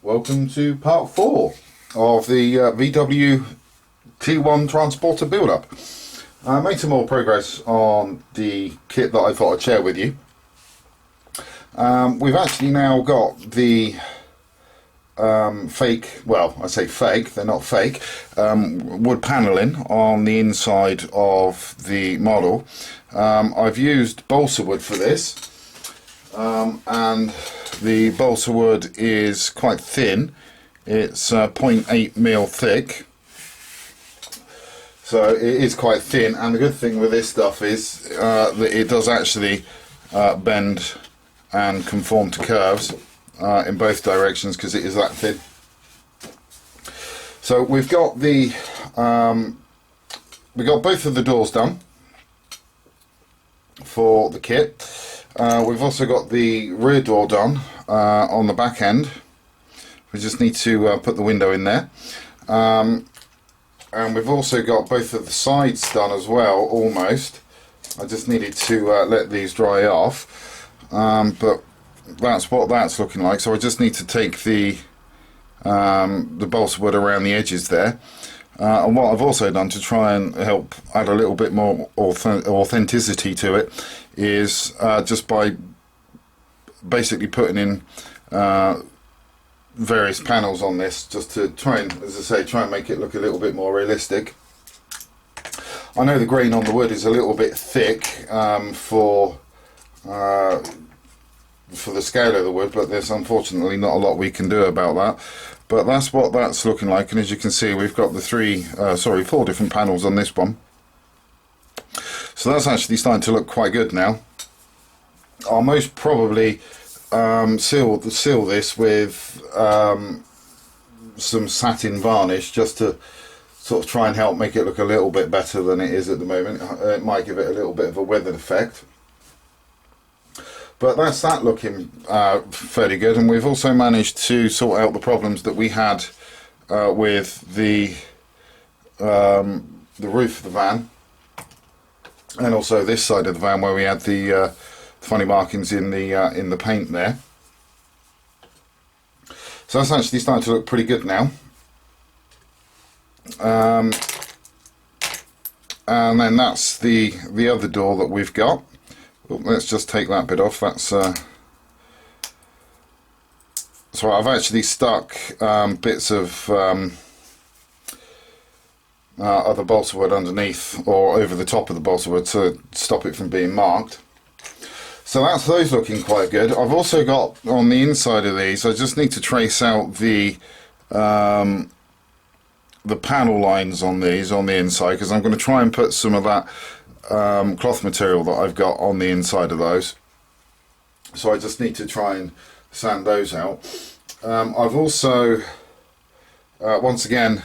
welcome to part 4 of the VW T1 Transporter build-up. I made some more progress on the kit that I thought I'd share with you. We've actually now got the fake, well, I say fake, they're not fake, wood panelling on the inside of the model. I've used balsa wood for this, and the balsa wood is quite thin. It's 0.8 mil thick, so it is quite thin, and the good thing with this stuff is that it does actually bend and conform to curves in both directions because it is that thin. So we've got the we got both of the doors done for the kit. We've also got the rear door done on the back end. We just need to put the window in there, and we've also got both of the sides done as well, almost. I just needed to let these dry off, but that's what that's looking like. So I just need to take the balsa wood around the edges there, and what I've also done to try and help add a little bit more authenticity to it is just by basically putting in various panels on this, just to try and, as I say, try and make it look a little bit more realistic. I know the grain on the wood is a little bit thick for the scale of the wood, but there's unfortunately not a lot we can do about that. But that's what that's looking like, and as you can see, we've got the 4 different panels on this one. So that's actually starting to look quite good now. I'll most probably seal this with some satin varnish, just to sort of try and help make it look a little bit better than it is at the moment. It might give it a little bit of a weathered effect. But that's that looking fairly good, and we've also managed to sort out the problems that we had with the roof of the van, and also this side of the van where we had the funny markings in the paint there. So that's actually starting to look pretty good now. And then that's the other door that we've got. Oh, let's just take that bit off. That's so I've actually stuck bits of other balsa wood underneath or over the top of the balsa wood to stop it from being marked. So that's those looking quite good. I've also got on the inside of these, I just need to trace out the panel lines on these on the inside, because I'm going to try and put some of that cloth material that I've got on the inside of those. So I just need to try and sand those out. I've also once again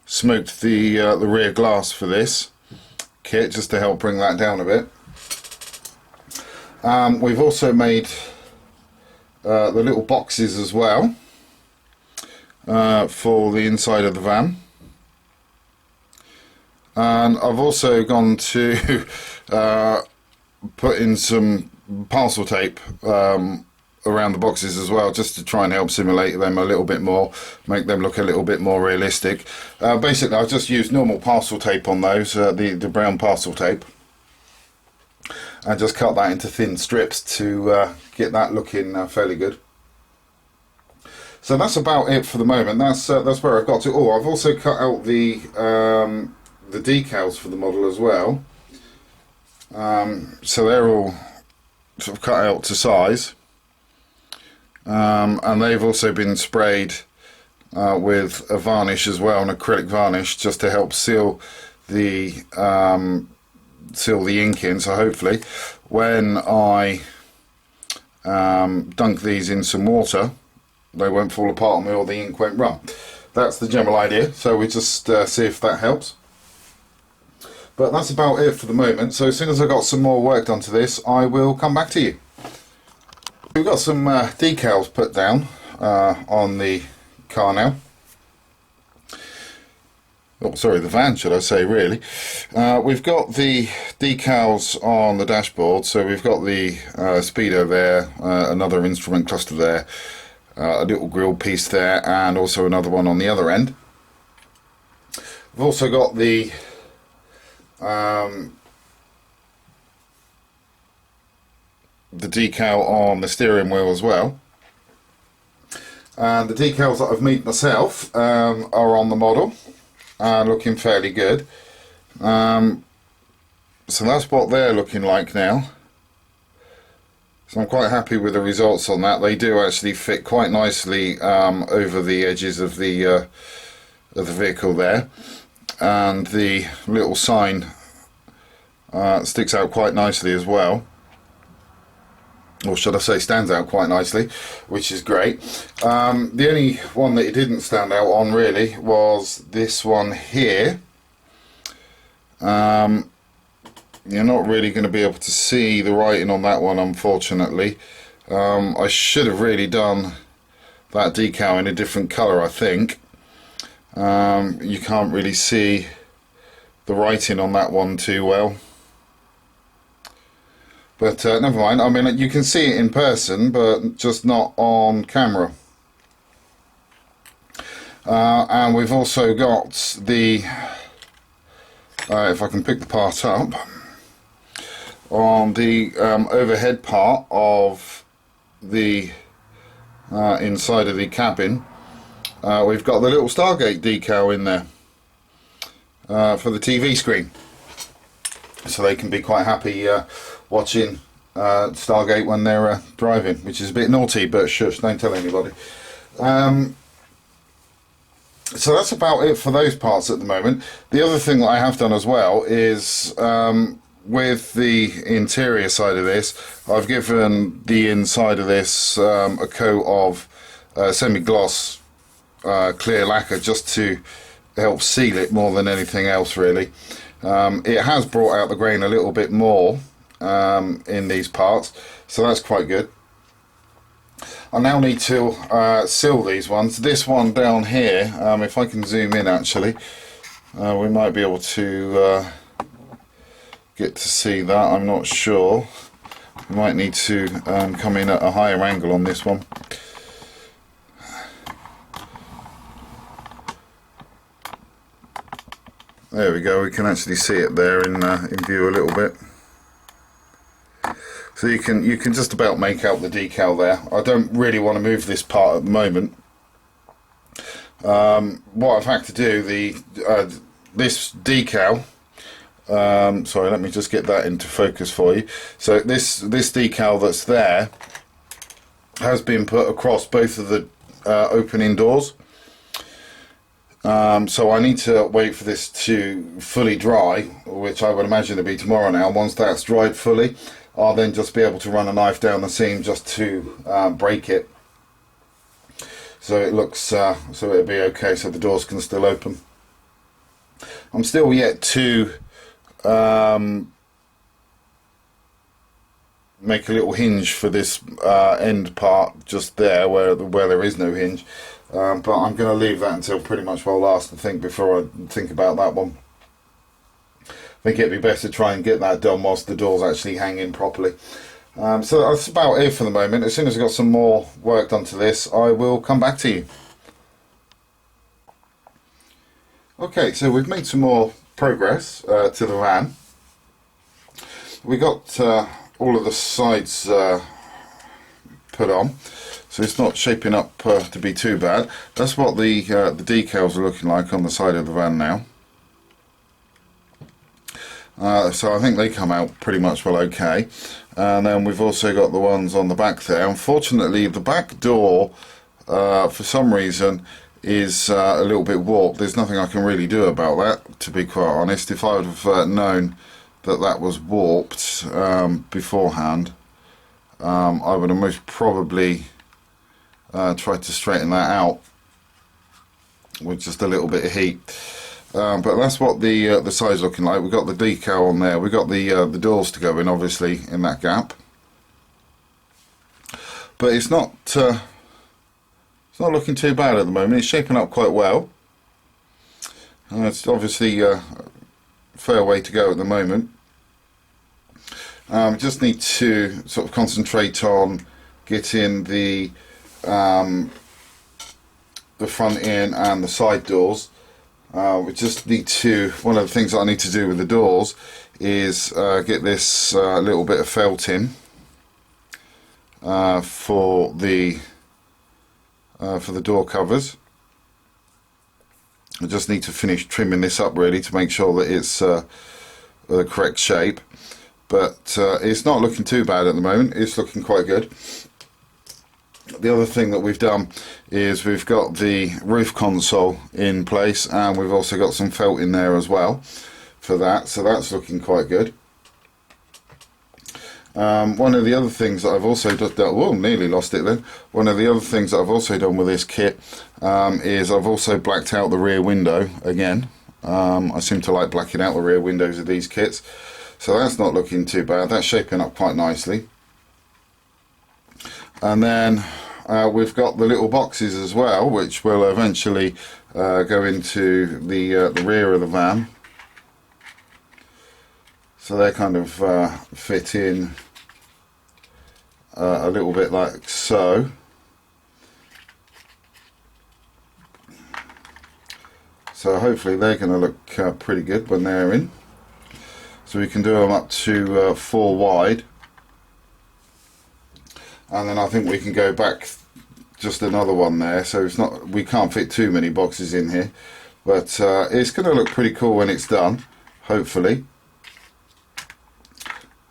smoked the rear glass for this kit, just to help bring that down a bit. We've also made the little boxes as well for the inside of the van. And I've also gone to put in some parcel tape around the boxes as well, just to try and help simulate them a little bit more, make them look a little bit more realistic. Basically, I've just used normal parcel tape on those, the brown parcel tape, and just cut that into thin strips to get that looking fairly good. So that's about it for the moment. That's where I've got to. Oh, I've also cut out the decals for the model as well, so they're all sort of cut out to size, and they've also been sprayed with a varnish as well, an acrylic varnish, just to help seal the ink in. So hopefully when I dunk these in some water, they won't fall apart on me or the ink won't run. That's the general idea, so we just see if that helps. But that's about it for the moment. So as soon as I've got some more work done to this, I will come back to you. We've got some decals put down on the car now. Oh, sorry, the van, should I say, really. We've got the decals on the dashboard, so we've got the speedo there, another instrument cluster there, a little grille piece there, and also another one on the other end. We've also got the decal on the steering wheel as well. And the decals that I've made myself are on the model, looking fairly good. So that's what they're looking like now. So I'm quite happy with the results on that. They do actually fit quite nicely over the edges of the vehicle there, and the little sign sticks out quite nicely as well. Or should I say stands out quite nicely, which is great. The only one that it didn't stand out on really was this one here. You're not really going to be able to see the writing on that one, unfortunately. I should have really done that decal in a different colour, I think. You can't really see the writing on that one too well. But never mind, I mean, you can see it in person, but just not on camera. And we've also got the, if I can pick the part up, on the overhead part of the inside of the cabin, we've got the little Stargate decal in there for the TV screen. So they can be quite happy watching Stargate when they're driving, which is a bit naughty, but shush, don't tell anybody. So that's about it for those parts at the moment. The other thing that I have done as well is with the interior side of this, I've given the inside of this a coat of semi-gloss clear lacquer, just to help seal it more than anything else really. It has brought out the grain a little bit more in these parts, so that's quite good. I now need to seal these ones. This one down here, if I can zoom in actually, we might be able to get to see that. I'm not sure. We might need to come in at a higher angle on this one. There we go, we can actually see it there in view a little bit. So you can just about make out the decal there. I don't really want to move this part at the moment. What I've had to do, this decal, sorry, let me just get that into focus for you. So this decal that's there has been put across both of the opening doors. So I need to wait for this to fully dry, which I would imagine to be tomorrow now. Once that's dried fully, I'll then just be able to run a knife down the seam just to break it, so it looks so it'll be okay, so the doors can still open. I'm still yet to make a little hinge for this end part just there where there is no hinge, but I'm going to leave that until pretty much well last, I think, before I think about that one. I think it'd be better to try and get that done whilst the doors actually hang in properly. So that's about it for the moment. As soon as I've got some more work done to this, I will come back to you. Okay, so we've made some more progress to the van. We got all of the sides put on, so it's not shaping up to be too bad. That's what the decals are looking like on the side of the van now. So I think they come out pretty much well okay. And then we've also got the ones on the back there. Unfortunately, the back door for some reason is a little bit warped. There's nothing I can really do about that, to be quite honest. If I would have known that was warped beforehand, I would have most probably tried to straighten that out with just a little bit of heat. But that's what the side's looking like. We've got the decal on there. We've got the doors to go in, obviously, in that gap. But it's not looking too bad at the moment. It's shaping up quite well. It's obviously a fair way to go at the moment. Just need to sort of concentrate on getting the the front in and the side doors. We just need to, one of the things that I need to do with the doors is get this little bit of felt in for the door covers. I just need to finish trimming this up really to make sure that it's the correct shape, but it's not looking too bad at the moment. It's looking quite good. The other thing that we've done is we've got the roof console in place, and we've also got some felt in there as well for that, so that's looking quite good. One of the other things that I've also done, oh, nearly lost it then. One of the other things that I've also done with this kit is I've also blacked out the rear window again. I seem to like blacking out the rear windows of these kits, so that's not looking too bad. That's shaping up quite nicely. And then we've got the little boxes as well, which will eventually go into the rear of the van. So they kind of fit in a little bit like so. So hopefully they're going to look pretty good when they're in. So we can do them up to 4 wide. And then I think we can go back just another one there. So it's not, we can't fit too many boxes in here. But it's going to look pretty cool when it's done, hopefully.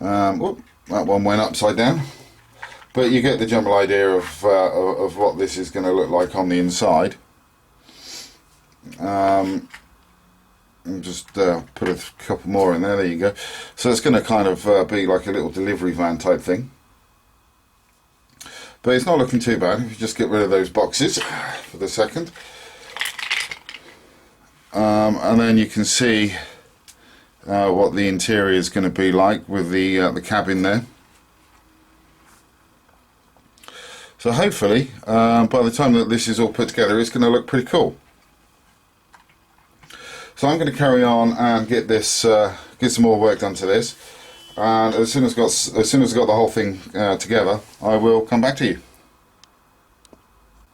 Whoop, that one went upside down, but you get the general idea of what this is going to look like on the inside. And just put a couple more in there. There you go. So it's going to kind of be like a little delivery van type thing, but it's not looking too bad if you just get rid of those boxes for the second. And then you can see what the interior is going to be like with the cabin there. So hopefully by the time that this is all put together, it's going to look pretty cool. So I'm going to carry on and get this get some more work done to this, and as soon as I've got the whole thing together, I will come back to you.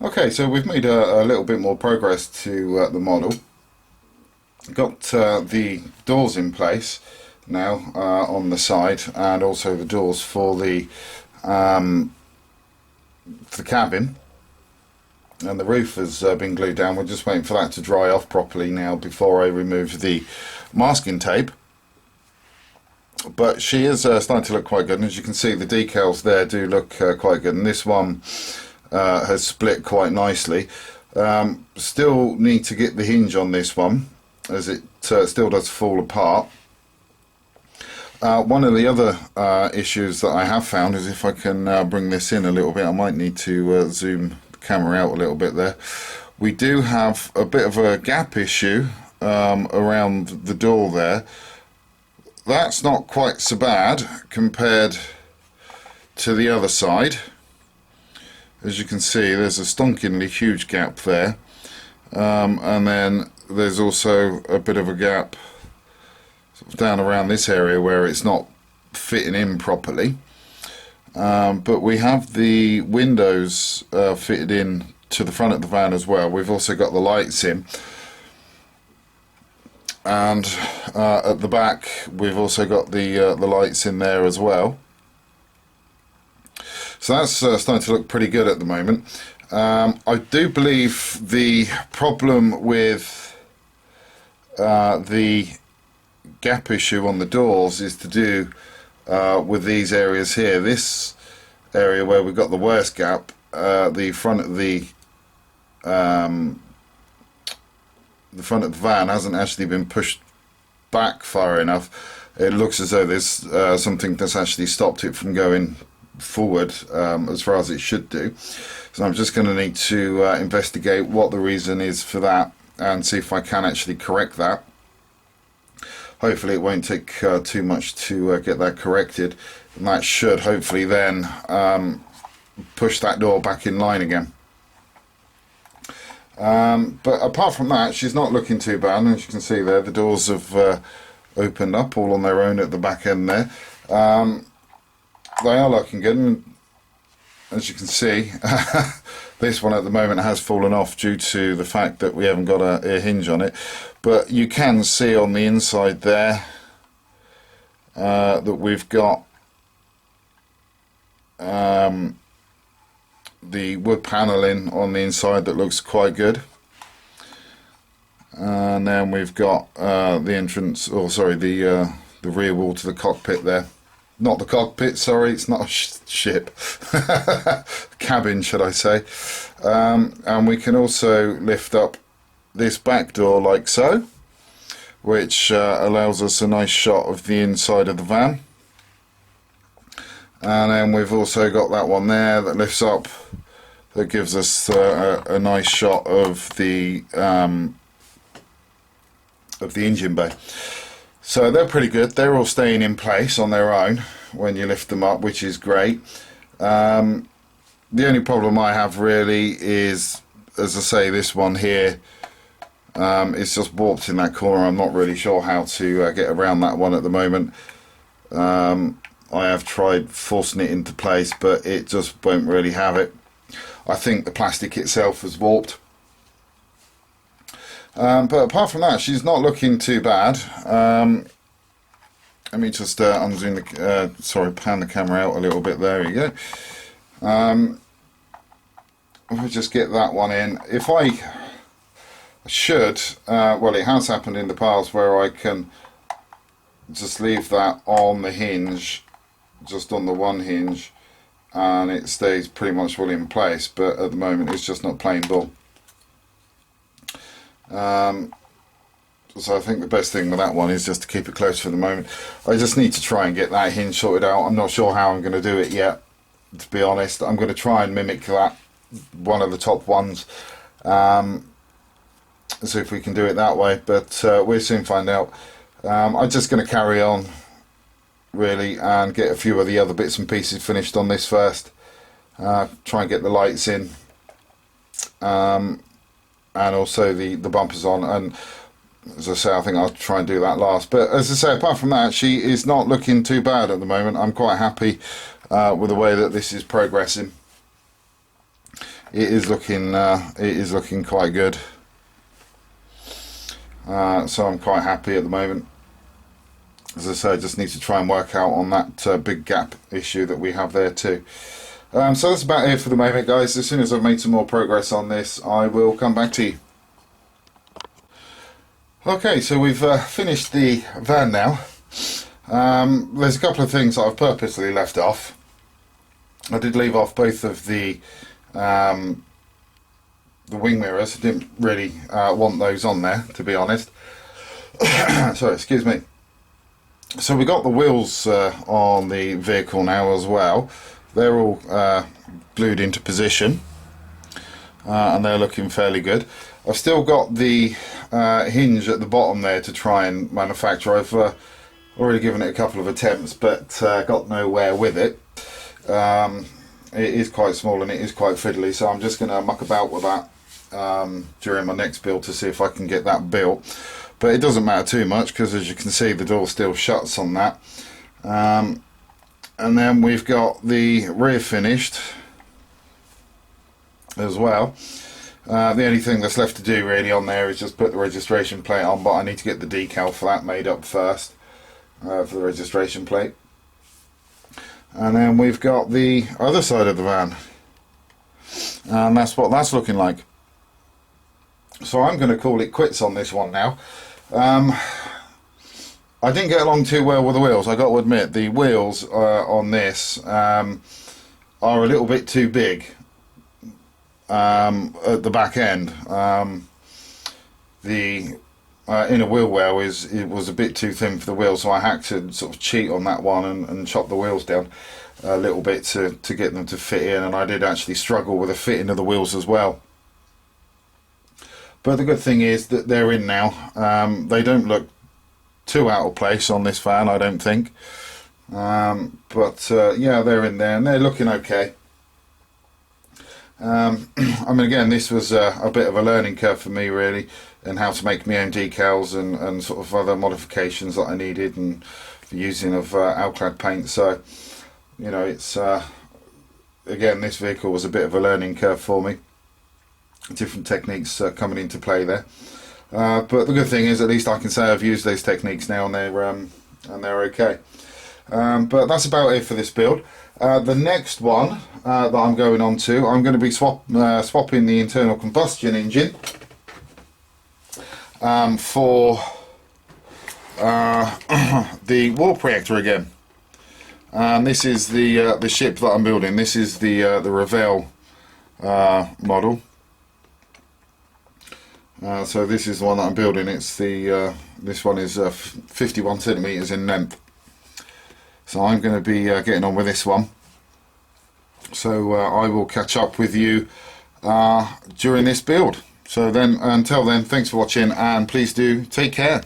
Okay, so we've made a little bit more progress to the model. Got the doors in place now on the side, and also the doors for the cabin, and the roof has been glued down. We're just waiting for that to dry off properly now before I remove the masking tape. But she is starting to look quite good, and as you can see the decals there do look quite good, and this one has split quite nicely. Still need to get the hinge on this one, as it still does fall apart. One of the other issues that I have found is if I can bring this in a little bit, I might need to zoom the camera out a little bit there. We do have a bit of a gap issue around the door there. That's not quite so bad compared to the other side. As you can see, there's a stonkingly huge gap there, and then there's also a bit of a gap sort of down around this area where it's not fitting in properly. But we have the windows fitted in to the front of the van as well. We've also got the lights in, and at the back we've also got the lights in there as well. So that's starting to look pretty good at the moment. I do believe the problem with the gap issue on the doors is to do with these areas here. This area where we've got the worst gap, the front of the front of the van hasn't actually been pushed back far enough. It looks as though there's something that's actually stopped it from going forward as far as it should do. So I'm just going to need to investigate what the reason is for that and see if I can actually correct that. Hopefully it won't take too much to get that corrected, and that should hopefully then push that door back in line again. But apart from that, she's not looking too bad. As you can see there, the doors have opened up all on their own at the back end there. They are looking good, and as you can see, this one at the moment has fallen off due to the fact that we haven't got a hinge on it, but you can see on the inside there that we've got the wood paneling on the inside that looks quite good. And then we've got the entrance, or sorry, the rear wall to the cockpit there. Not the cockpit, sorry, it's not a ship. Cabin, should I say. And we can also lift up this back door like so, which allows us a nice shot of the inside of the van. And then we've also got that one there that lifts up, that gives us a nice shot of the engine bay. So they're pretty good. They're all staying in place on their own when you lift them up, which is great. The only problem I have really is, as I say, this one here is just warped in that corner. I'm not really sure how to get around that one at the moment. I have tried forcing it into place, but it just won't really have it. I think the plastic itself was warped. But apart from that, she's not looking too bad. Let me just unzoom the, sorry, pan the camera out a little bit. There you go. We'll just get that one in. If I should, well, it has happened in the past where I can just leave that on the hinge, just on the one hinge, and it stays pretty much well in place, but at the moment it's just not playing ball. So I think the best thing with that one is just to keep it close for the moment. I just need to try and get that hinge sorted out. I'm not sure how I'm going to do it yet, to be honest. I'm going to try and mimic that, one of the top ones, see if we can do it that way, but we'll soon find out. I'm just going to carry on really and get a few of the other bits and pieces finished on this first. Try and get the lights in, and also the bumpers on, and as I say, I think I'll try and do that last. But as I say, apart from that, she is not looking too bad at the moment. I'm quite happy with the way that this is progressing. It is looking quite good. So I'm quite happy at the moment. As I say, I just need to try and work out on that big gap issue that we have there too. So that's about it for the moment, guys. As soon as I've made some more progress on this, I will come back to you. Okay, so we've finished the van now. There's a couple of things that I've purposely left off. I did leave off both of the wing mirrors. I didn't really want those on there, to be honest. Sorry, excuse me. So we got the wheels on the vehicle now as well. They're all glued into position, and they're looking fairly good. I've still got the hinge at the bottom there to try and manufacture. I've already given it a couple of attempts, but got nowhere with it. It is quite small and it is quite fiddly, so I'm just going to muck about with that during my next build to see if I can get that built. But it doesn't matter too much, because as you can see, the door still shuts on that. And then we've got the rear finished as well. The only thing that's left to do really on there is just put the registration plate on, but I need to get the decal for that made up first, for the registration plate. And then we've got the other side of the van, and that's what that's looking like. So I'm going to call it quits on this one now. I didn't get along too well with the wheels, I got to admit. The wheels on this are a little bit too big at the back end. The inner wheel well was a bit too thin for the wheel, so I had to sort of cheat on that one and chop the wheels down a little bit to get them to fit in, and I did actually struggle with the fitting of the wheels as well. But the good thing is that they're in now. They don't look too out of place on this van, I don't think. But yeah, they're in there and they're looking okay. I mean, again, this was a bit of a learning curve for me really, and how to make my own decals and sort of other modifications that I needed, and the using of alclad paint. So, you know, it's again, this vehicle was a bit of a learning curve for me. Different techniques coming into play there. But the good thing is, at least I can say I've used those techniques now, and they're okay. But that's about it for this build. The next one that I'm going on to, I'm going to be swapping the internal combustion engine for the warp reactor again. This is the ship that I'm building. This is the Revell model. So this is the one that I'm building. It's the this one is 51 centimeters in length. So I'm going to be getting on with this one. So I will catch up with you during this build. So then, until then, thanks for watching, and please do take care.